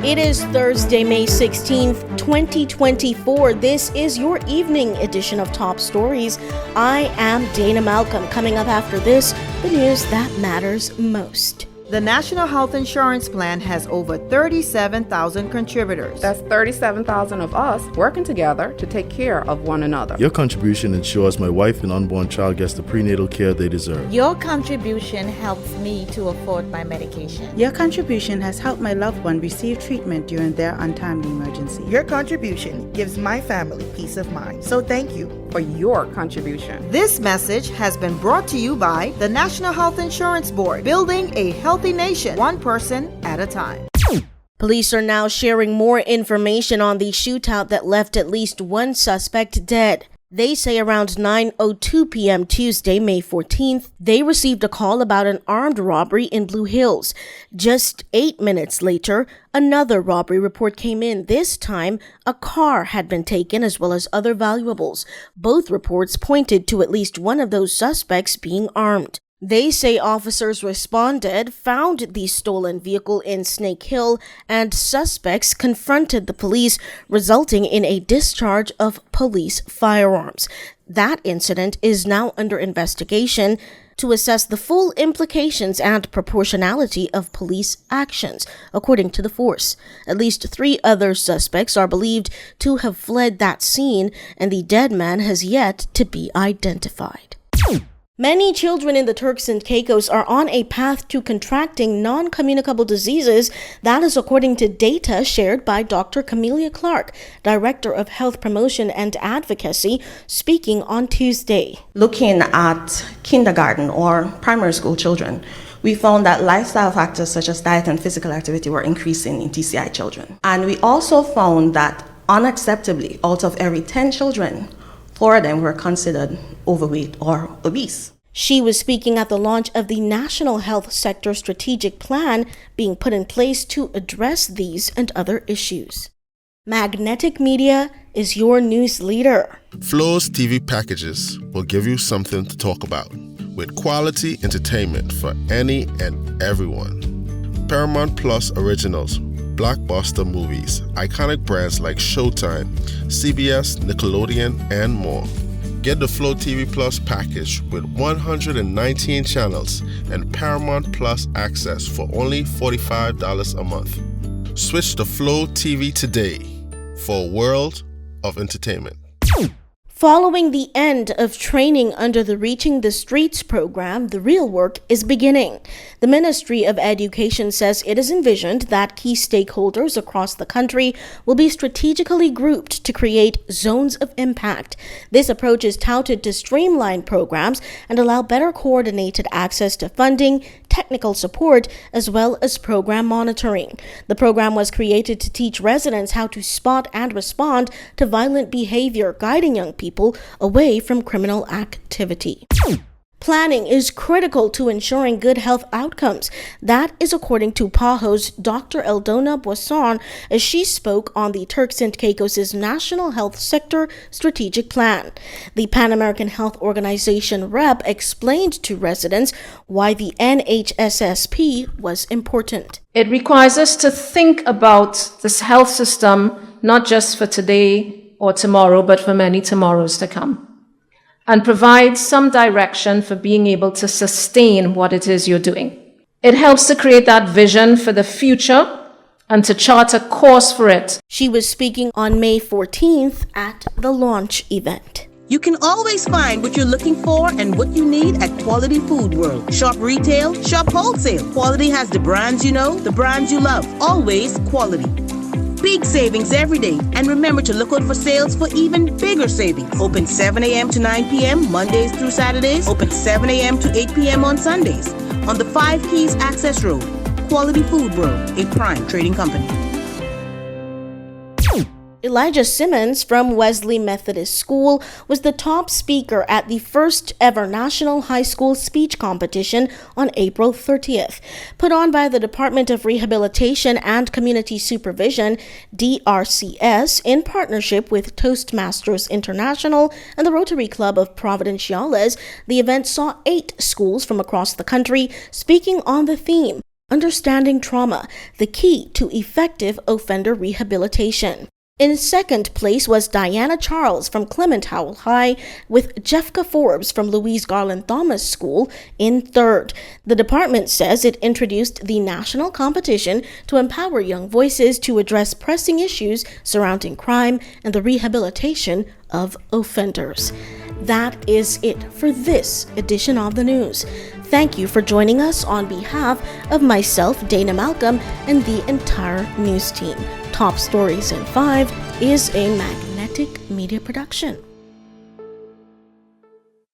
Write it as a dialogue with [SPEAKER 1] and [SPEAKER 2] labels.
[SPEAKER 1] It is Thursday, May 16th, 2024. This is your evening edition of Top Stories. I am Dana Malcolm. Coming up after this, the news that matters most.
[SPEAKER 2] The National Health Insurance Plan has over 37,000 contributors.
[SPEAKER 3] That's 37,000 of us working together to take care of one another.
[SPEAKER 4] Your contribution ensures my wife and unborn child gets the prenatal care they deserve.
[SPEAKER 5] Your contribution helps me to afford my medication.
[SPEAKER 6] Your contribution has helped my loved one receive treatment during their untimely emergency.
[SPEAKER 7] Your contribution gives my family peace of mind. So thank you
[SPEAKER 3] for your contribution.
[SPEAKER 2] This message has been brought to you by the National Health Insurance Board, building a healthy nation, one person at a time.
[SPEAKER 1] Police are now sharing more information on the shootout that left at least one suspect dead. They say around 9:02 p.m. Tuesday, May 14th, they received a call about an armed robbery in Blue Hills. Just 8 minutes later, another robbery report came in. This time, a car had been taken as well as other valuables. Both reports pointed to at least one of those suspects being armed. They say officers responded, found the stolen vehicle in Snake Hill, and suspects confronted the police, resulting in a discharge of police firearms. That incident is now under investigation to assess the full implications and proportionality of police actions, according to the force. At least 3 other suspects are believed to have fled that scene, and the dead man has yet to be identified. Many children in the Turks and Caicos are on a path to contracting non-communicable diseases. That is according to data shared by Dr. Camelia Clark, Director of Health Promotion and Advocacy, speaking on Tuesday.
[SPEAKER 8] Looking at kindergarten or primary school children, we found that lifestyle factors such as diet and physical activity were increasing in TCI children. And we also found that unacceptably, out of every 10 children, 4 of them were considered overweight or obese.
[SPEAKER 1] She was speaking at the launch of the National Health Sector Strategic Plan being put in place to address these and other issues. Magnetic Media is your news leader.
[SPEAKER 9] Flow's TV packages will give you something to talk about, with quality entertainment for any and everyone. Paramount Plus originals, blockbuster movies, iconic brands like Showtime, CBS, Nickelodeon, and more. Get the Flow TV Plus package with 119 channels and Paramount Plus access for only $45 a month. Switch to Flow TV today for a world of entertainment.
[SPEAKER 1] Following the end of training under the Reaching the Streets program, the real work is beginning. The Ministry of Education says it is envisioned that key stakeholders across the country will be strategically grouped to create zones of impact. This approach is touted to streamline programs and allow better coordinated access to funding, technical support, as well as program monitoring. The program was created to teach residents how to spot and respond to violent behavior, guiding young people away from criminal activity. Planning is critical to ensuring good health outcomes. That is according to PAHO's Dr. Eldona Boisson as she spoke on the Turks and Caicos' National Health Sector Strategic Plan. The Pan American Health Organization rep explained to residents why the NHSSP was important.
[SPEAKER 10] It requires us to think about this health system not just for today or tomorrow, but for many tomorrows to come, and provide some direction for being able to sustain what it is you're doing. It helps to create that vision for the future and to chart a course for it.
[SPEAKER 1] She was speaking on May 14th at the launch event.
[SPEAKER 7] You can always find what you're looking for and what you need at Quality Food World. Shop retail, shop wholesale. Quality has the brands you know, the brands you love. Always quality. Big savings every day. And remember to look out for sales for even bigger savings. Open 7 a.m. to 9 p.m. Mondays through Saturdays. Open 7 a.m. to 8 p.m. on Sundays. On the 5 Keys Access Road. Quality Food World, a prime trading company.
[SPEAKER 1] Elijah Simmons from Wesley Methodist School was the top speaker at the first ever National High School Speech Competition on April 30th. Put on by the Department of Rehabilitation and Community Supervision, DRCS, in partnership with Toastmasters International and the Rotary Club of Providenciales, the event saw 8 schools from across the country speaking on the theme, Understanding Trauma, the Key to Effective Offender Rehabilitation. In second place was Diana Charles from Clement Howell High, with Jeffka Forbes from Louise Garland Thomas School in third. The department says it introduced the national competition to empower young voices to address pressing issues surrounding crime and the rehabilitation of offenders. That is it for this edition of the news. Thank you for joining us on behalf of myself, Dana Malcolm, and the entire news team. Top Stories in 5 is a Magnetic Media production.